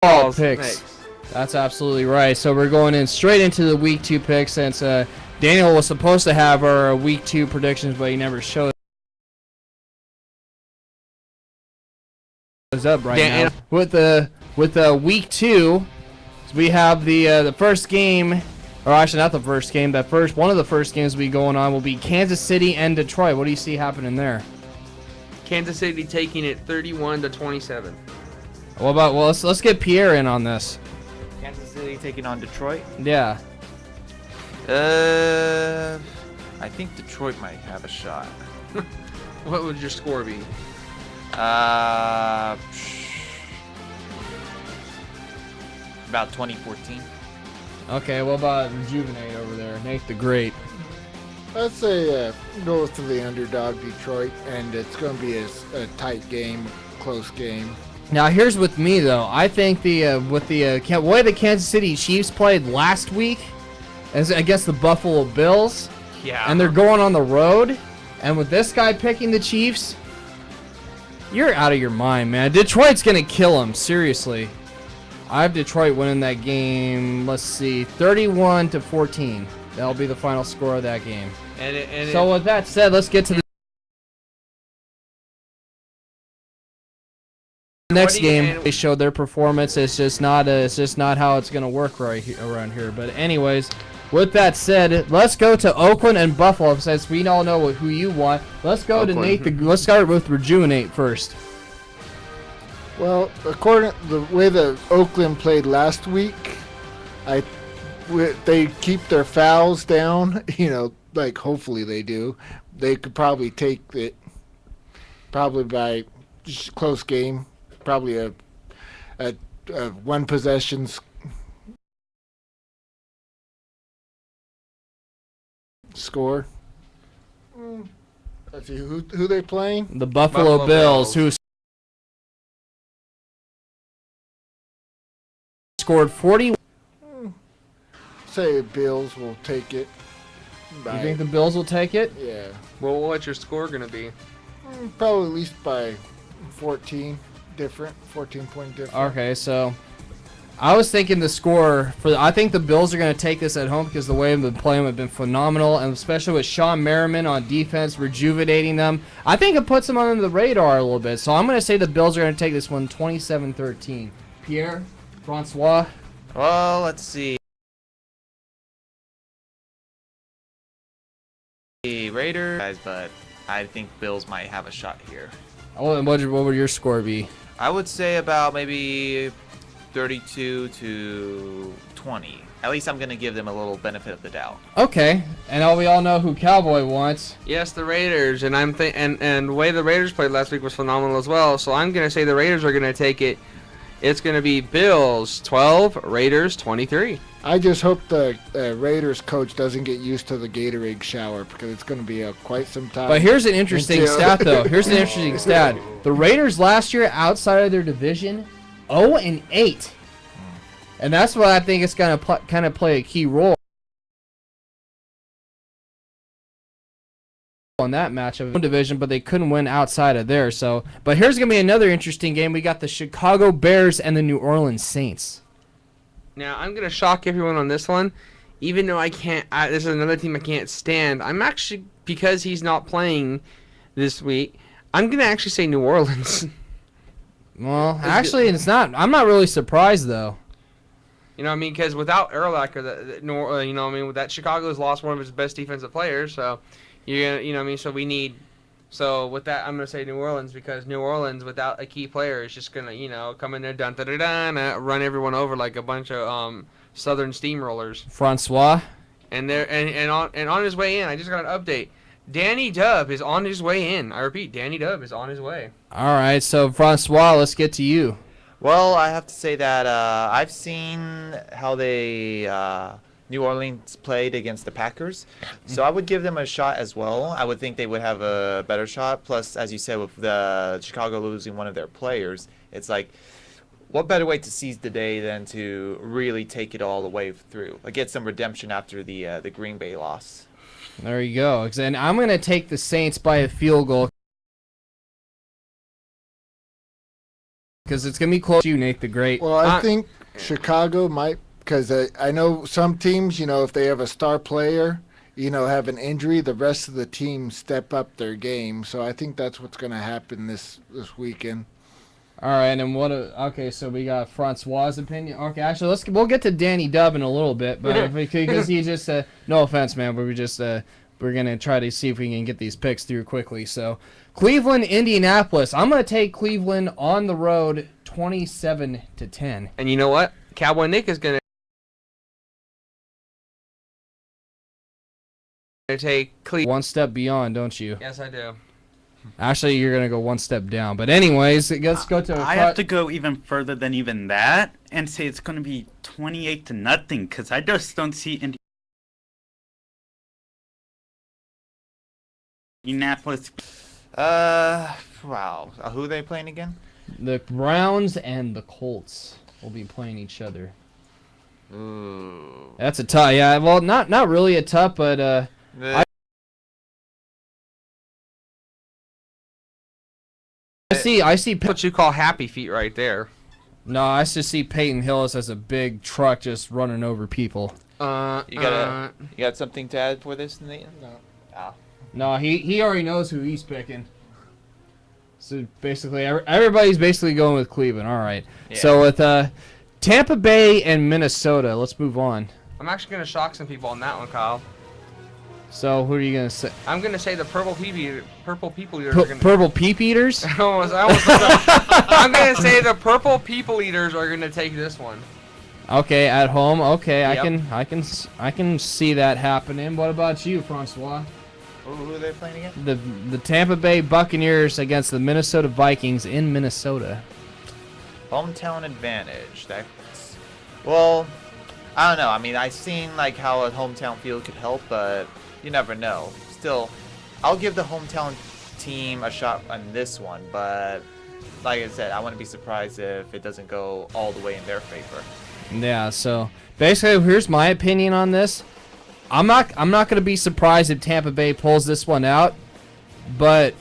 all picks. That's absolutely right. So we're going in straight into the week 2 picks since Daniel was supposed to have our week 2 predictions, but he never showed up right now. With the week 2, we have the first game, or actually not the first game. One of the first games we going on will be Kansas City and Detroit. What do you see happening there? Kansas City taking it 31-27. What about, well, let's get Pierre in on this. Kansas City taking on Detroit? Yeah. I think Detroit might have a shot. What would your score be? About 2014. Okay, what about Rejuvenate over there? Nate the Great. I'd say go to the underdog Detroit, and it's going to be a tight game, close game. Now here's with me though. I think the way the Kansas City Chiefs played last week, as against the Buffalo Bills, and they're going on the road, and with this guy picking the Chiefs, you're out of your mind, man. Detroit's gonna kill him, seriously. I have Detroit winning that game. Let's see, 31-14. That'll be the final score of that game. So with that said, let's get to the next game. They showed their performance. It's just not how it's gonna work around here. But anyways, with that said, let's go to Oakland and Buffalo. Since we all know who you want, let's go to Nate. Let's start with Rejuvenate first. Well, according to the way that Oakland played last week, they keep their fouls down. You know, like hopefully they do. They could probably take it, probably by just close game. Probably a one possession score. Let's see who they playing. The Buffalo Bills, who scored 40. Say Bills will take it. You think the Bills will take it? Yeah. Well, what's your score gonna be? Probably at least by 14 point difference. Okay, so I was thinking the score for. I think the Bills are going to take this at home because the way they've been playing have been phenomenal, and especially with Sean Merriman on defense, rejuvenating them. I think it puts them under the radar a little bit. So I'm going to say the Bills are going to take this one 27-13. Pierre, Francois. Well, let's see. Raiders, guys, but I think Bills might have a shot here. Oh, and what would your score be? I would say about maybe 32-20. At least I'm going to give them a little benefit of the doubt. Okay, and we all know who Cowboy wants. Yes, the Raiders, and and the way the Raiders played last week was phenomenal as well. So I'm going to say the Raiders are going to take it. It's going to be Bills 12, Raiders 23. I just hope the Raiders coach doesn't get used to the Gatorade shower because it's going to be quite some time. But here's an interesting stat, though. Here's an interesting stat. The Raiders last year, outside of their division, 0-8. And that's what I think is going to kind of play a key role on that match of division, but they couldn't win outside of there. So, but here's going to be another interesting game. We got the Chicago Bears and the New Orleans Saints. Now, I'm going to shock everyone on this one. Even though I can't, this is another team I can't stand. I'm actually, because he's not playing this week, I'm going to actually say New Orleans. Well, actually, it's not. I'm not really surprised, though. You know what I mean? Because without Urlacher, you know what I mean? With that, Chicago's lost one of his best defensive players. So, you know what I mean? So we need. So with that, I'm gonna say New Orleans because New Orleans without a key player is just gonna come in there run everyone over like a bunch of Southern steamrollers. Francois. And on his way in, I just got an update. Danny Dub is on his way in. I repeat, Danny Dub is on his way. All right, so Francois, let's get to you. Well, I have to say that I've seen how New Orleans played against the Packers, so I would give them a shot as well. I would think they would have a better shot. Plus, as you said, with the Chicago losing one of their players, it's like, what better way to seize the day than to really take it all the way through, like get some redemption after the Green Bay loss. There you go. And I'm going to take the Saints by a field goal because it's gonna be close. You, Nate the Great. Well, I think Chicago might, because I know some teams, if they have a star player, have an injury, the rest of the team step up their game. So I think that's what's going to happen this weekend. All right, and okay, so we got Francois' opinion. Okay, actually, we'll get to Danny Dub in a little bit, but because he just no offense, man, but we're gonna try to see if we can get these picks through quickly. So, Cleveland, Indianapolis. I'm gonna take Cleveland on the road, 27-10. And you know what? Cowboy Nick is gonna take Cleveland one step beyond, don't you? Yes, I do. Actually, you're going to go one step down. But anyways, let's go to... I have to go even further than even that and say it's going to be 28-0 because I just don't see Indianapolis. Wow. Who are they playing again? The Browns and the Colts will be playing each other. Ooh. That's a tough... Yeah, well, not really a tough, but... I see. What you call happy feet right there. No, I just see Peyton Hillis as a big truck just running over people. You got something to add for this, Nathan? No. Oh. No, he already knows who he's picking. So basically, everybody's basically going with Cleveland. All right. Yeah. So with Tampa Bay and Minnesota, let's move on. I'm actually gonna shock some people on that one, Kyle. So who are you gonna say? I'm gonna say the purple people eaters. Purple peep eaters? I'm gonna say the purple people eaters are gonna take this one. Okay, at home. Okay, yep. I can see that happening. What about you, Francois? Who are they playing again? The Tampa Bay Buccaneers against the Minnesota Vikings in Minnesota. Hometown advantage. Well, I don't know. I mean, I've seen how a hometown field could help, but you never know. Still, I'll give the hometown team a shot on this one, but like I said, I wouldn't be surprised if it doesn't go all the way in their favor. Yeah, so basically here's my opinion on this. I'm not going to be surprised if Tampa Bay pulls this one out, but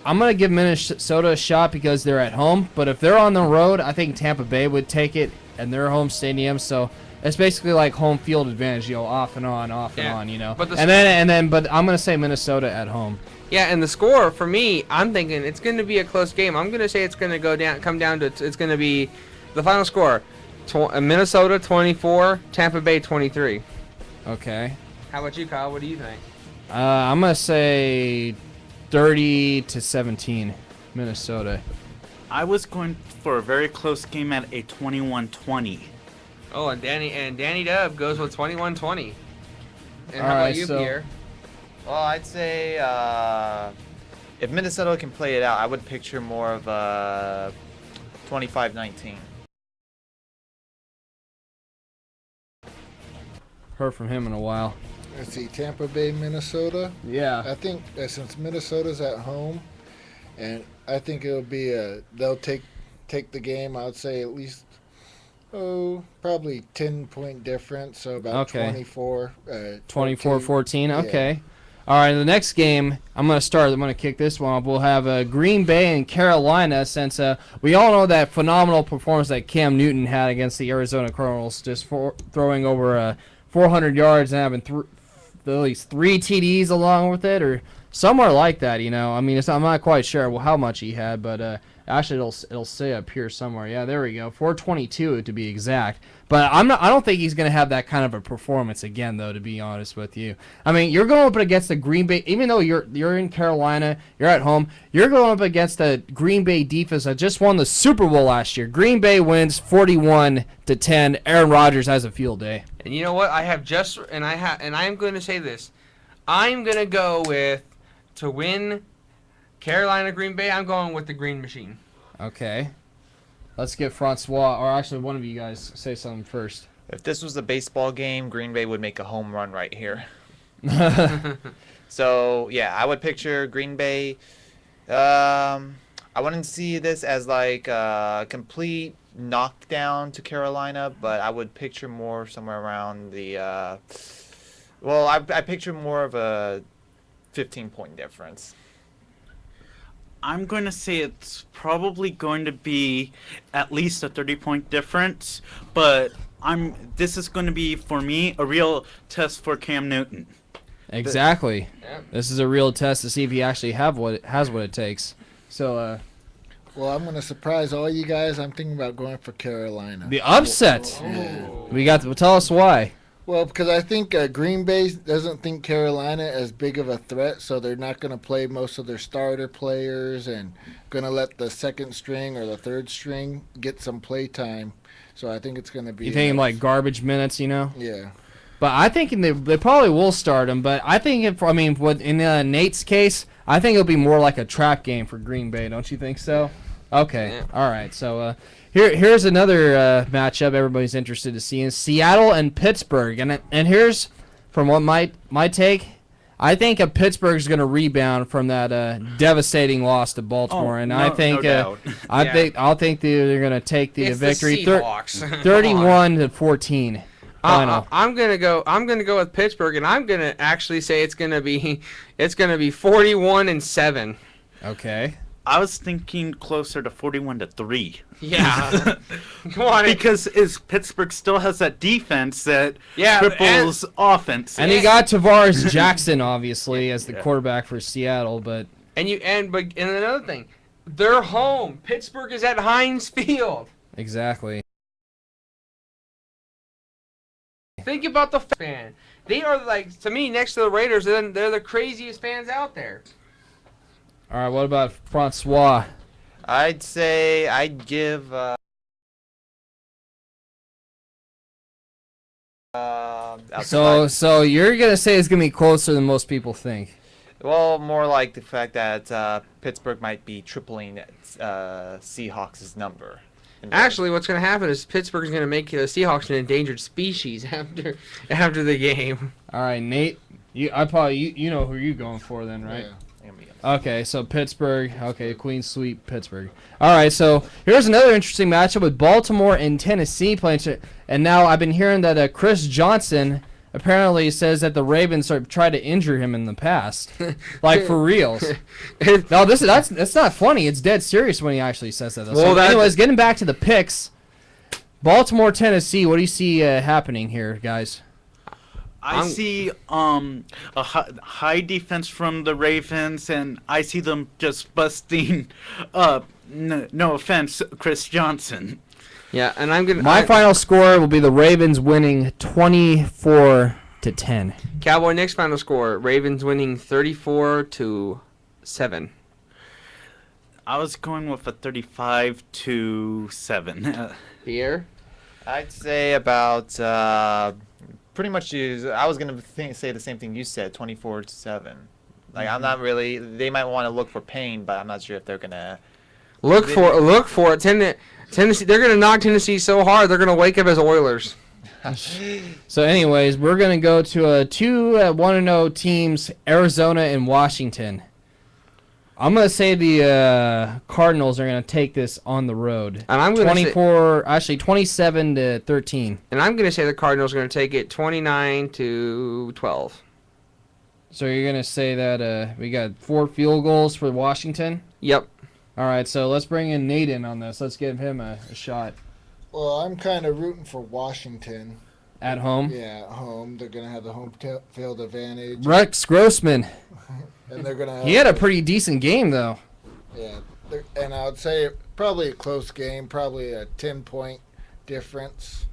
I'm going to give Minnesota a shot because they're at home, but if they're on the road, I think Tampa Bay would take it in their home stadium, so it's basically like home field advantage, off and on, and on, But but I'm gonna say Minnesota at home. Yeah, and the score for me, I'm thinking it's gonna be a close game. I'm gonna say it's gonna come down to it's gonna be the final score: Minnesota 24, Tampa Bay 23. Okay. How about you, Kyle? What do you think? I'm gonna say 30-17, Minnesota. I was going for a very close game at a 21-20. Oh, and Danny Dub goes with 21-20. And how about you, Pierre? Well, I'd say if Minnesota can play it out, I would picture more of a 25-19. Heard from him in a while. Let's see, Tampa Bay, Minnesota. Yeah. I think since Minnesota's at home, and I think it'll be they'll take the game. I'd say at least. Oh, probably 10-point difference, so about 24. 24-14, okay. Yeah. All right, the next game, I'm going to kick this one off. We'll have Green Bay and Carolina, since we all know that phenomenal performance that Cam Newton had against the Arizona Cardinals, just throwing over 400 yards and having at least 3 TDs along with it, or somewhere like that, I mean, I'm not quite sure how much he had, but... Actually, it'll say up here somewhere. Yeah, there we go. 422 to be exact. But I don't think he's going to have that kind of a performance again, though. To be honest with you, I mean, you're going up against the Green Bay. Even though you're in Carolina, you're at home. You're going up against the Green Bay defense that just won the Super Bowl last year. Green Bay wins 41-10. Aaron Rodgers has a field day. And you know what? I am going to say this. I'm going to go with to win. Carolina, Green Bay, I'm going with the Green Machine. Okay. Let's get Francois, or actually one of you guys, say something first. If this was a baseball game, Green Bay would make a home run right here. So, yeah, I would picture Green Bay. I wouldn't see this as like a complete knockdown to Carolina, but I would picture more somewhere around the... I picture more of a 15-point difference. I'm going to say it's probably going to be at least a 30-point difference, but this is going to be, for me, a real test for Cam Newton. Exactly. Yeah. This is a real test to see if he actually has what it takes. So, Well, I'm going to surprise all you guys. I'm thinking about going for Carolina. the upset. Yeah. Tell us why. Well, because I think Green Bay doesn't think Carolina as big of a threat, so they're not going to play most of their starter players and going to let the second string or the third string get some play time. So I think it's going to be. You thinking like garbage minutes, Yeah. But I think they probably will start him. But I think in Nate's case, I think it'll be more like a trap game for Green Bay. Don't you think so? Okay. Yeah. All right. So here's another matchup everybody's interested to see in Seattle and Pittsburgh. And here's from what my take. I think Pittsburgh's going to rebound from that devastating loss to Baltimore, and I think no doubt. I think they're going to take the It's victory, the Seahawks. 31-14. Final. I'm gonna go with Pittsburgh, and I'm gonna actually say it's gonna be 41-7. Okay. I was thinking closer to 41-3. Yeah. Come on. Because Pittsburgh still has that defense that Yeah, cripples offense. And he got Tavares Jackson, obviously, as the quarterback for Seattle, but and another thing, they're home. Pittsburgh is at Heinz Field. exactly. Think about the fan. They are to me, next to the Raiders, they're the craziest fans out there. All right, what about Francois? I'd say I'd give. So you're gonna say it's gonna be closer than most people think. Well, more like the fact that Pittsburgh might be tripling Seahawks' number. Actually, what's going to happen is Pittsburgh is going to make the Seahawks an endangered species after the game. All right, Nate. You know who you're going for then, right? Yeah. Okay, so Pittsburgh. Okay, Queen Sweep, Pittsburgh. All right, so here's another interesting matchup with Baltimore and Tennessee playing. And now I've been hearing that Chris Johnson apparently says that the Ravens tried to injure him in the past, like for reals. No, that's not funny. It's dead serious when he actually says that. Well, so anyways, getting back to the picks, Baltimore, Tennessee. What do you see happening here, guys? I see a high defense from the Ravens, and I see them just busting up. No offense, Chris Johnson. Yeah, and My final score will be the Ravens winning 24-10. Cowboy Nick's final score: Ravens winning 34-7. I was going with a 35-7. Pierre? I'd say about pretty much. I was gonna say the same thing you said, 24-7. Like I'm not really. They might want to look for pain, but I'm not sure if they're gonna look for it. Tennessee. They're gonna knock Tennessee so hard they're gonna wake up as Oilers. So, anyways, we're gonna go to two 1-0 teams, Arizona and Washington. I'm gonna say the Cardinals are gonna take this on the road. And I'm gonna 27-13. And I'm gonna say the Cardinals are gonna take it 29-12. So you're gonna say that we got 4 field goals for Washington? Yep. All right, so let's bring in Nate in on this. Let's give him a shot. Well, I'm kind of rooting for Washington. At home? Yeah, at home. They're going to have the home field advantage. Rex Grossman. And they're going to. He had a pretty decent game, though. Yeah, and I would say probably a close game, probably a 10-point difference.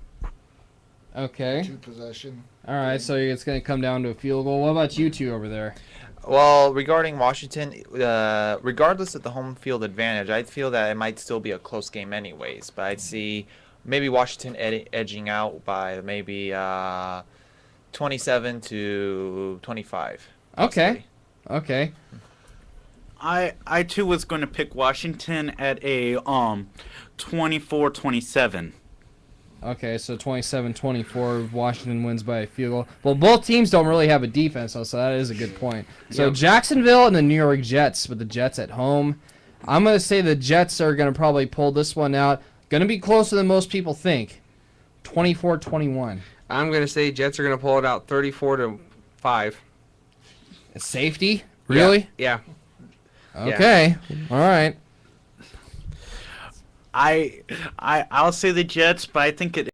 Okay. 2 possession. All right, so it's going to come down to a field goal. What about you two over there? Well, regarding Washington, regardless of the home field advantage, I feel that it might still be a close game anyways. But I'd see maybe Washington edging out by maybe 27-25. Okay. Okay. I too was going to pick Washington at a 24-27. Okay, so 27-24, Washington wins by a field goal. Well, both teams don't really have a defense, though, so that is a good point. So Yep. Jacksonville and the New York Jets, with the Jets at home. I'm going to say the Jets are going to probably pull this one out. Going to be closer than most people think. 24-21. I'm gonna say Jets are gonna pull it out 34-5. Safety? Really? Yeah. Okay. All right. I'll say the Jets, but I think it